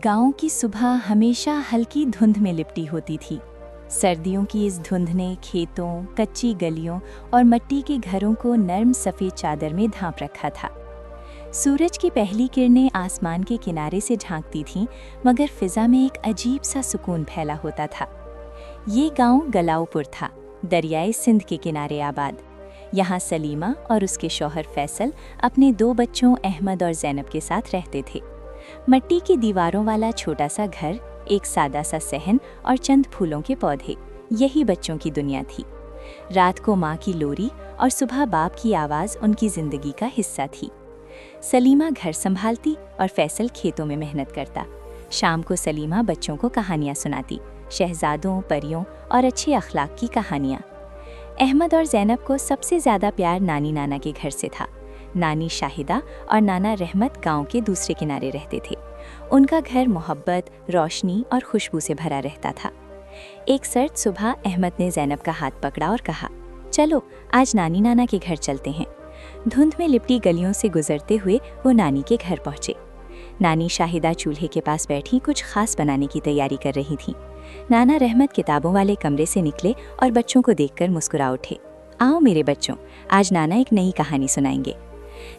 गांव की सुबह हमेशा हल्की धुंध में लिपटी होती थी। सर्दियों की इस धुंध ने खेतों, कच्ची गलियों और मिट्टी के घरों को नर्म सफ़ेद चादर में ढांप रखा था। सूरज की पहली किरणें आसमान के किनारे से झांकती थीं, मगर फिजा में एक अजीब सा सुकून फैला होता था। ये गांव गलाउपुर था, दरियाए सिंध के किनारे आबाद। यहाँ सलीमा और उसके शौहर फैसल अपने 2 बच्चों अहमद और ज़ैनब के साथ रहते थे। मिट्टी की दीवारों वाला छोटा सा घर, एक सादा सा सहन और चंद फूलों के पौधे, यही बच्चों की दुनिया थी। रात को माँ की लोरी और सुबह बाप की आवाज़ उनकी जिंदगी का हिस्सा थी। सलीमा घर संभालती और फैसल खेतों में मेहनत करता। शाम को सलीमा बच्चों को कहानियाँ सुनाती, शहजादों, परियों और अच्छे अखलाक की कहानियाँ। अहमद और ज़ैनब को सबसे ज़्यादा प्यार नानी नाना के घर से था। नानी शाहिदा और नाना रहमत गांव के दूसरे किनारे रहते थे। उनका घर मोहब्बत, रोशनी और खुशबू से भरा रहता था। एक सर्द सुबह अहमद ने ज़ैनब का हाथ पकड़ा और कहा, चलो आज नानी नाना के घर चलते हैं। धुंध में लिपटी गलियों से गुजरते हुए वो नानी के घर पहुंचे। नानी शाहिदा चूल्हे के पास बैठी कुछ खास बनाने की तैयारी कर रही थी। नाना रहमत किताबों वाले कमरे से निकले और बच्चों को देखकर मुस्कुरा उठे। आओ मेरे बच्चों, आज नाना एक नई कहानी सुनाएंगे।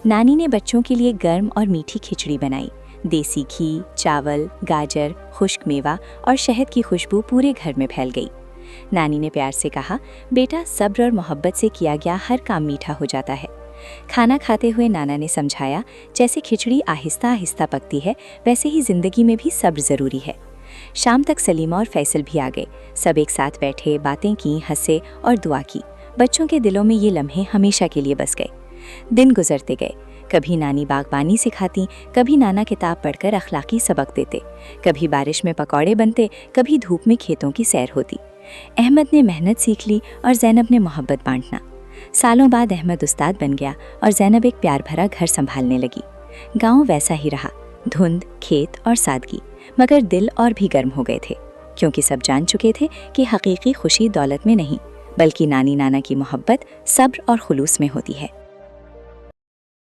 नानी ने बच्चों के लिए गर्म और मीठी खिचड़ी बनाई। देसी घी, चावल, गाजर, खुश्क मेवा और शहद की खुशबू पूरे घर में फैल गई। नानी ने प्यार से कहा, बेटा सब्र और मोहब्बत से किया गया हर काम मीठा हो जाता है। खाना खाते हुए नाना ने समझाया, जैसे खिचड़ी आहिस्ता आहिस्ता पकती है, वैसे ही जिंदगी में भी सब्र ज़रूरी है। शाम तक सलीमा और फैसल भी आ गए। सब एक साथ बैठे, बातें की, हंसे और दुआ की। बच्चों के दिलों में ये लम्हे हमेशा के लिए बस गए। दिन गुजरते गए। कभी नानी बागबानी सिखाती, कभी नाना किताब पढ़कर अखलाकी सबक देते, कभी बारिश में पकौड़े बनते, कभी धूप में खेतों की सैर होती। अहमद ने मेहनत सीख ली और ज़ैनब ने मोहब्बत बांटना। सालों बाद अहमद उस्ताद बन गया और ज़ैनब एक प्यार भरा घर संभालने लगी। गांव वैसा ही रहा, धुंध, खेत और सादगी, मगर दिल और भी गर्म हो गए थे, क्योंकि सब जान चुके थे कि हकीकी खुशी दौलत में नहीं, बल्कि नानी नाना की मोहब्बत, सब्र और खुलूस में होती है।